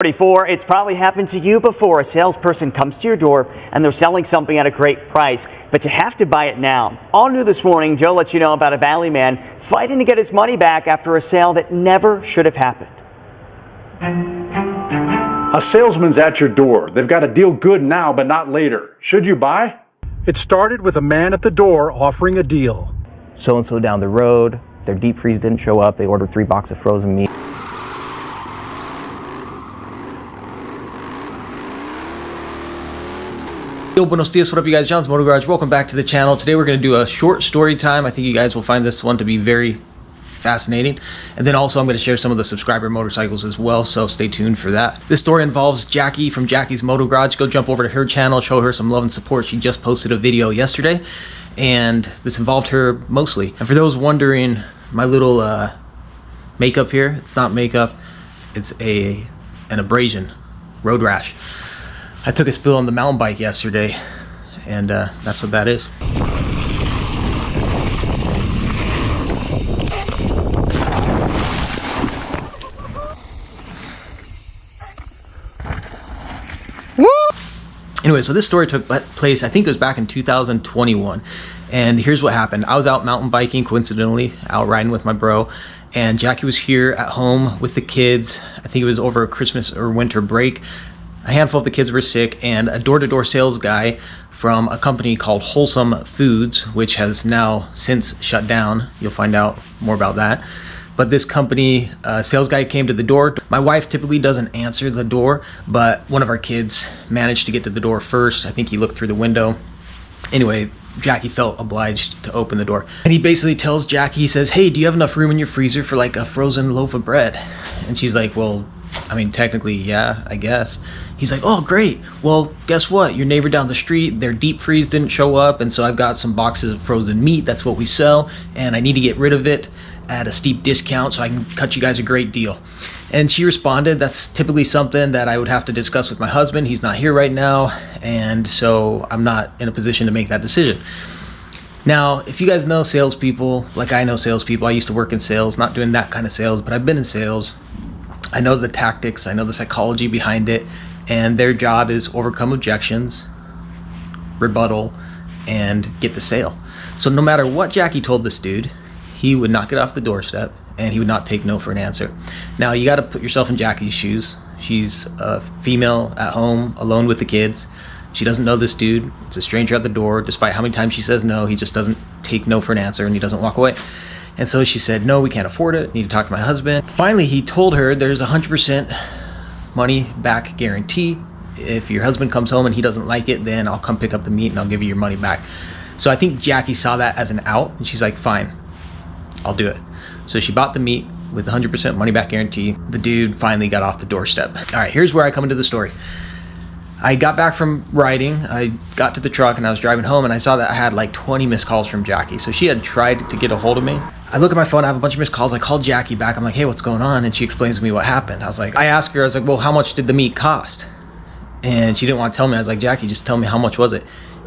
44, it's probably happened to you before. A salesperson comes to your door and they're selling something at a great price, but you have to buy it now. All new this morning, Joe lets you know about a Valley man fighting to get his money back after a sale that never should have happened. A salesman's at your door. They've got a deal good now, but not later. Should you buy? It started with a man at the door offering a deal. So-and-so down the road, their deep freeze didn't show up. They ordered 3 boxes of frozen meat. Yo, buenos dias, what up you guys? John's Motor Garage. Welcome back to the channel. Today we're going to do a short story time. I think you guys will find this one to be very fascinating. And then also I'm going to share some of the subscriber motorcycles as well, so stay tuned for that. This story involves Jackie from Jackie's Motor Garage. Go jump over to her channel, show her some love and support. She just posted a video yesterday, and this involved her mostly. And for those wondering, my little makeup here, it's not makeup, it's an abrasion, road rash. I took a spill on the mountain bike yesterday, and that's what that is. Woo! Anyway, so this story took place, I think it was back in 2021, and here's what happened. I was out mountain biking, coincidentally, out riding with my bro, and Jackie was here at home with the kids. I think it was over Christmas or winter break. A handful of the kids were sick, and a door-to-door sales guy from a company called Wholesome Foods, which has now since shut down. You'll find out more about that. But this company, sales guy came to the door. My wife typically doesn't answer the door, but one of our kids managed to get to the door first. I think he looked through the window. Anyway, Jackie felt obliged to open the door. And he basically tells Jackie, he says, "Hey, do you have enough room in your freezer for like a frozen loaf of bread?" And she's like, "Well, I mean, technically, yeah, I guess." He's like, "Oh, great. Well, guess what? Your neighbor down the street, their deep freeze didn't show up, and so I've got some boxes of frozen meat. That's what we sell, and I need to get rid of it at a steep discount so I can cut you guys a great deal." And she responded, "That's typically something that I would have to discuss with my husband. He's not here right now, and so I'm not in a position to make that decision." Now, if you guys know salespeople, like I know salespeople, I used to work in sales, not doing that kind of sales, but I've been in sales. I know the tactics, I know the psychology behind it, and their job is overcome objections, rebuttal, and get the sale. So no matter what Jackie told this dude, he would not get off the doorstep, and he would not take no for an answer. Now, you got to put yourself in Jackie's shoes. She's a female at home, alone with the kids. She doesn't know this dude. It's a stranger at the door. Despite how many times she says no, he just doesn't take no for an answer, and he doesn't walk away. And so she said, "No, we can't afford it. Need to talk to my husband." Finally, he told her there's 100% money back guarantee. If your husband comes home and he doesn't like it, then I'll come pick up the meat and I'll give you your money back. So I think Jackie saw that as an out, and she's like, "Fine, I'll do it." So she bought the meat with 100% money back guarantee. The dude finally got off the doorstep. All right, here's where I come into the story. I got back from riding, I got to the truck and I was driving home, and I saw that I had like 20 missed calls from Jackie. So she had tried to get a hold of me. I look at my phone, I have a bunch of missed calls. I called Jackie back. I'm like, "Hey, what's going on?" And she explains to me what happened. I asked her, I was like, "Well, how much did the meat cost?" And she didn't want to tell me. I was like, "Jackie, just tell me, how much was it?"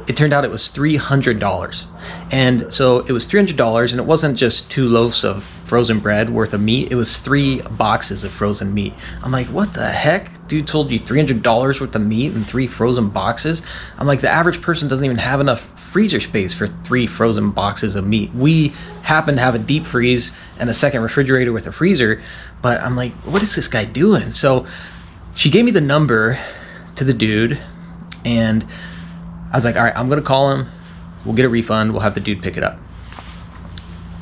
It turned out it was $300. And so it was $300, and it wasn't just 2 loaves of frozen bread worth of meat. It was 3 boxes of frozen meat. I'm like, what the heck? Dude told you $300 worth of meat and 3 frozen boxes? I'm like, the average person doesn't even have enough freezer space for 3 frozen boxes of meat. We happen to have a deep freeze and a second refrigerator with a freezer, but I'm like, what is this guy doing? So she gave me the number to the dude, and I was like, all right, I'm gonna call him. We'll get a refund. We'll have the dude pick it up.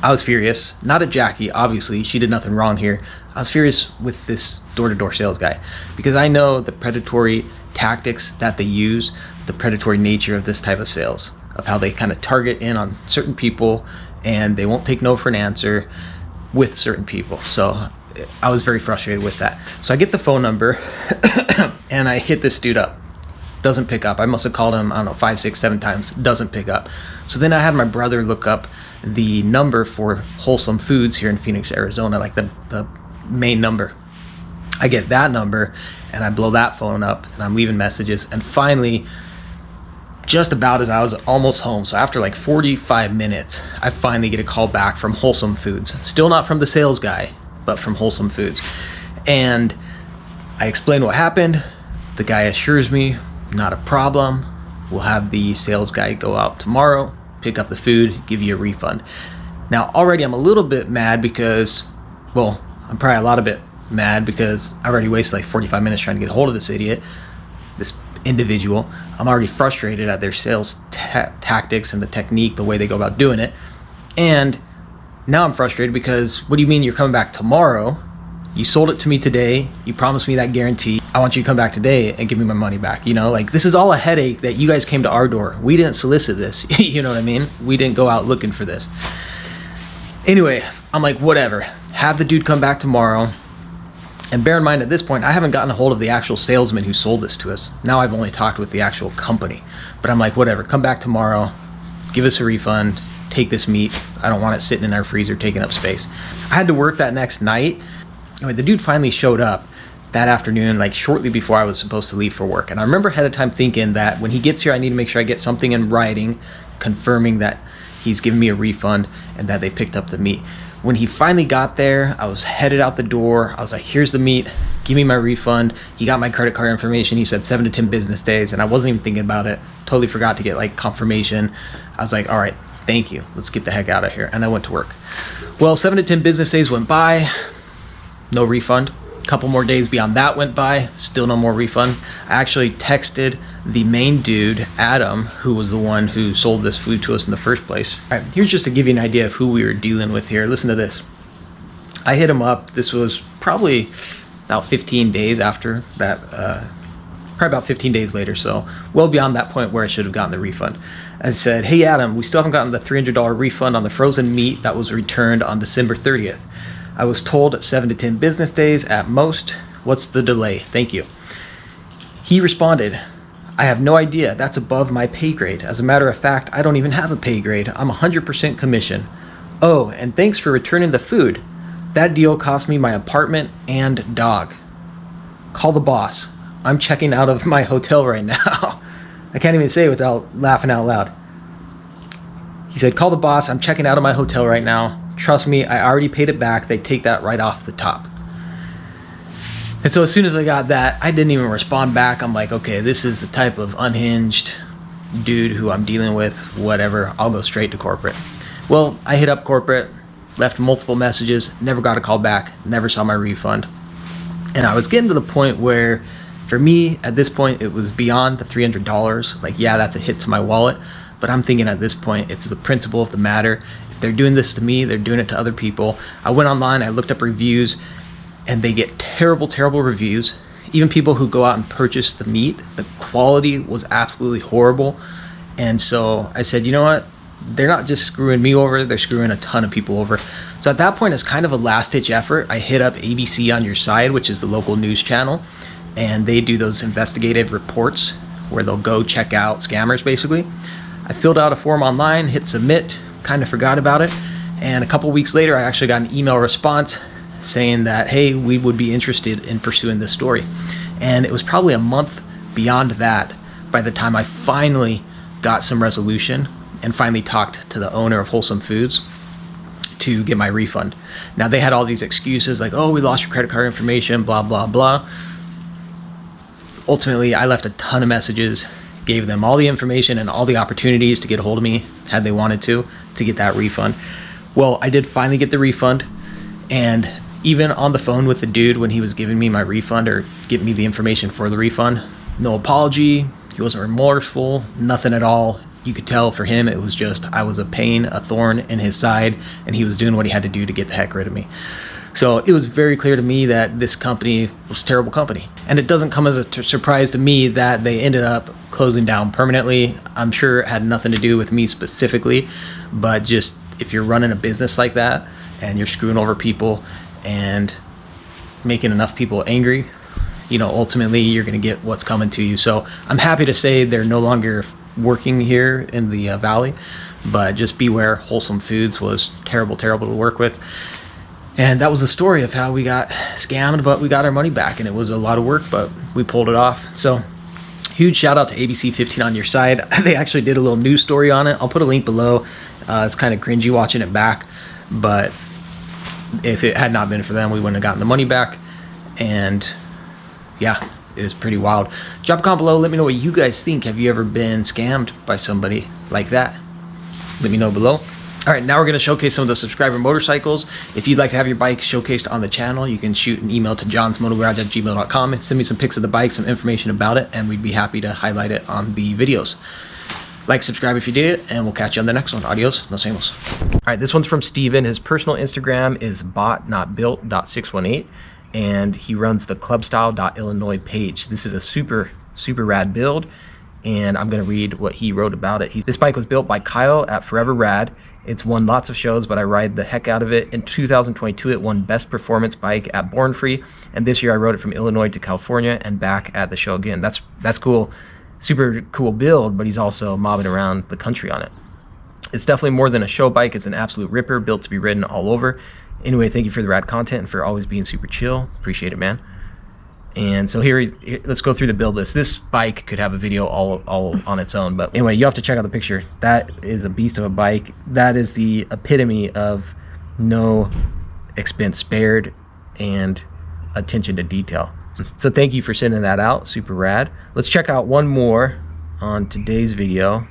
I was furious, not at Jackie, obviously. She did nothing wrong here. I was furious with this door-to-door sales guy because I know the predatory tactics that they use, the predatory nature of this type of sales, of how they kind of target in on certain people and they won't take no for an answer with certain people. So I was very frustrated with that. So I get the phone number and I hit this dude up. Doesn't pick up. I must have called him, I don't know, 5, 6, 7 times. Doesn't pick up. So then I had my brother look up the number for Wholesome Foods here in Phoenix, Arizona, like the main number. I get that number and I blow that phone up and I'm leaving messages. And finally, just about as I was almost home, so after like 45 minutes, I finally get a call back from Wholesome Foods. Still not from the sales guy, but from Wholesome Foods. And I explain what happened. The guy assures me, not a problem. We'll have the sales guy go out tomorrow, pick up the food, give you a refund. Now, already I'm a little bit mad because, well, I'm probably a lot of bit mad because I already wasted like 45 minutes trying to get a hold of this idiot, this individual. I'm already frustrated at their sales tactics and the technique, the way they go about doing it. And now I'm frustrated because, what do you mean you're coming back tomorrow? You sold it to me today. You promised me that guarantee. I want you to come back today and give me my money back. You know, like, this is all a headache that you guys came to our door. We didn't solicit this. You know what I mean? We didn't go out looking for this. Anyway, I'm like, whatever. Have the dude come back tomorrow. And bear in mind, at this point, I haven't gotten a hold of the actual salesman who sold this to us. Now I've only talked with the actual company. But I'm like, whatever, come back tomorrow, give us a refund, take this meat. I don't want it sitting in our freezer taking up space. I had to work that next night. Anyway, the dude finally showed up that afternoon, like shortly before I was supposed to leave for work. And I remember ahead of time thinking that when he gets here, I need to make sure I get something in writing confirming that he's giving me a refund and that they picked up the meat. When he finally got there, I was headed out the door. I was like, here's the meat, give me my refund. He got my credit card information. He said 7 to 10 business days, and I wasn't even thinking about it. Totally forgot to get like confirmation. I was like, all right, thank you. Let's get the heck out of here. And I went to work. Well, 7 to 10 business days went by, no refund. A couple more days beyond that went by, still no more refund. I actually texted the main dude, Adam, who was the one who sold this food to us in the first place. All right, here's just to give you an idea of who we were dealing with here. Listen to this. I hit him up. This was probably about 15 days after that, probably about 15 days later, so well beyond that point where I should have gotten the refund. I said, hey Adam, we still haven't gotten the $300 refund on the frozen meat that was returned on December 30th. I was told 7 to 10 business days at most. What's the delay? Thank you. He responded, I have no idea. That's above my pay grade. As a matter of fact, I don't even have a pay grade. I'm 100% commission. Oh, and thanks for returning the food. That deal cost me my apartment and dog. Call the boss. I'm checking out of my hotel right now. I can't even say it without laughing out loud. He said, call the boss. I'm checking out of my hotel right now. Trust me, I already paid it back. They take that right off the top. And so as soon as I got that, I didn't even respond back. I'm like, okay, this is the type of unhinged dude who I'm dealing with, whatever. I'll go straight to corporate. Well, I hit up corporate, left multiple messages, never got a call back, never saw my refund. And I was getting to the point where, for me, at this point, it was beyond the $300. Like, yeah, that's a hit to my wallet. But I'm thinking at this point, it's the principle of the matter. If they're doing this to me, they're doing it to other people. I went online, I looked up reviews, and they get terrible, terrible reviews. Even people who go out and purchase the meat, the quality was absolutely horrible. And so I said, you know what? They're not just screwing me over, they're screwing a ton of people over. So at that point, it's kind of a last-ditch effort. I hit up ABC on Your Side, which is the local news channel, and they do those investigative reports where they'll go check out scammers, basically. I filled out a form online, hit submit, kind of forgot about it, and a couple weeks later I actually got an email response saying that, hey, we would be interested in pursuing this story. And it was probably a month beyond that by the time I finally got some resolution and finally talked to the owner of Wholesome Foods to get my refund. Now, they had all these excuses like, oh, we lost your credit card information, blah, blah, blah. Ultimately, I left a ton of messages, gave them all the information and all the opportunities to get a hold of me had they wanted to get that refund. Well, I did finally get the refund, and even on the phone with the dude when he was giving me my refund or getting me the information for the refund, no apology, he wasn't remorseful, nothing at all. You could tell for him it was just I was a pain, a thorn in his side, and he was doing what he had to do to get the heck rid of me. So it was very clear to me that this company was a terrible company. And it doesn't come as a surprise to me that they ended up closing down permanently. I'm sure it had nothing to do with me specifically, but just if you're running a business like that and you're screwing over people and making enough people angry, you know, ultimately you're going to get what's coming to you. So I'm happy to say they're no longer working here in the valley, but just beware. Wholesome Foods was terrible, terrible to work with. And that was the story of how we got scammed, but we got our money back, and it was a lot of work, but we pulled it off. So huge shout out to ABC 15 on Your Side. They actually did a little news story on it. I'll put a link below. It's kind of cringy watching it back, but if it had not been for them, we wouldn't have gotten the money back. And yeah, it was pretty wild. Drop a comment below. Let me know what you guys think. Have you ever been scammed by somebody like that? Let me know below. All right, now we're going to showcase some of the subscriber motorcycles. If you'd like to have your bike showcased on the channel, you can shoot an email to johnsmotogarage@gmail.com and send me some pics of the bike, some information about it, and we'd be happy to highlight it on the videos. Like, subscribe if you did it, and we'll catch you on the next one. Adios, nos vemos. All right, this one's from Steven. His personal Instagram is botnotbuilt.618, and he runs the clubstyle.illinois page. This is a super rad build, and I'm going to read what he wrote about it. This bike was built by Kyle at Forever Rad. It's won lots of shows, but I ride the heck out of it. In 2022, it won Best Performance Bike at Born Free, and this year I rode it from Illinois to California and back at the show again. That's cool. Super cool build, but he's also mobbing around the country on it. It's definitely more than a show bike. It's an absolute ripper, built to be ridden all over. Anyway, thank you for the rad content and for always being super chill. Appreciate it, man. And so here, let's go through the build list. This bike could have a video all on its own, but anyway, you have to check out the picture. That is a beast of a bike. That is the epitome of no expense spared and attention to detail. So thank you for sending that out. Super rad. Let's check out one more on today's video.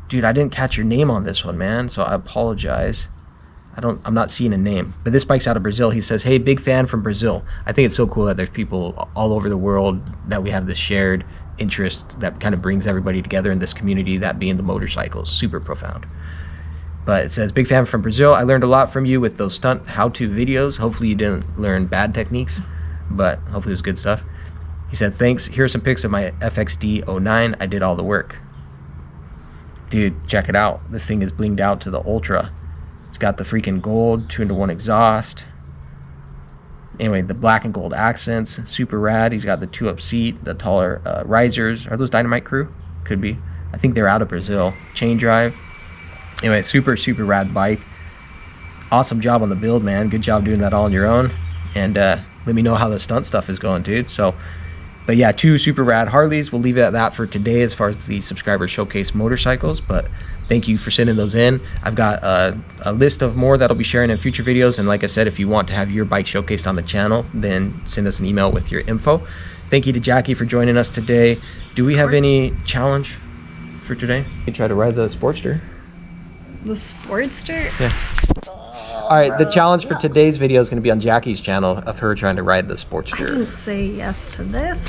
Dude, I didn't catch your name on this one, man, so I apologize. I'm not seeing a name, but this bike's out of Brazil. He says, hey, big fan from Brazil. I think it's so cool that there's people all over the world, that we have this shared interest that kind of brings everybody together in this community, that being the motorcycles. Super profound. But it says, big fan from Brazil. I learned a lot from you with those stunt how-to videos. Hopefully you didn't learn bad techniques, but hopefully it was good stuff. He said, thanks. Here are some pics of my FXD09. I did all the work. Dude, check it out. This thing is blinged out to the ultra. It's got the freaking gold 2-in-1 exhaust. Anyway, the black and gold accents, super rad. He's got the 2-up seat, the taller risers. Are those Dynamite Crew? Could be. I think they're out of Brazil. Chain drive. Anyway, super rad bike. Awesome job on the build, man. Good job doing that all on your own. And let me know how the stunt stuff is going, dude. So, but yeah, 2 super rad Harleys. We'll leave it at that for today as far as the subscriber showcase motorcycles, but thank you for sending those in. I've got a list of more that I'll be sharing in future videos, and like I said, if you want to have your bike showcased on the channel, then send us an email with your info. Thank you to Jackie for joining us today. Do we have any challenge for today? You try to ride the Sportster. The Sportster? Yeah. All right, the challenge for today's video is going to be on Jackie's channel of her trying to ride the Sportster. I didn't say yes to this.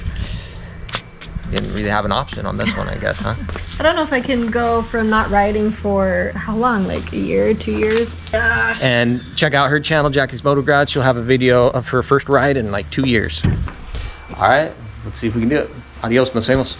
Didn't really have an option on this one, I guess, huh? I don't know if I can go from not riding for how long, like a year, 2 years? Gosh. And check out her channel, Jackie's Moto Garage. She'll have a video of her first ride in like 2 years. All right, let's see if we can do it. Adios, nos vemos.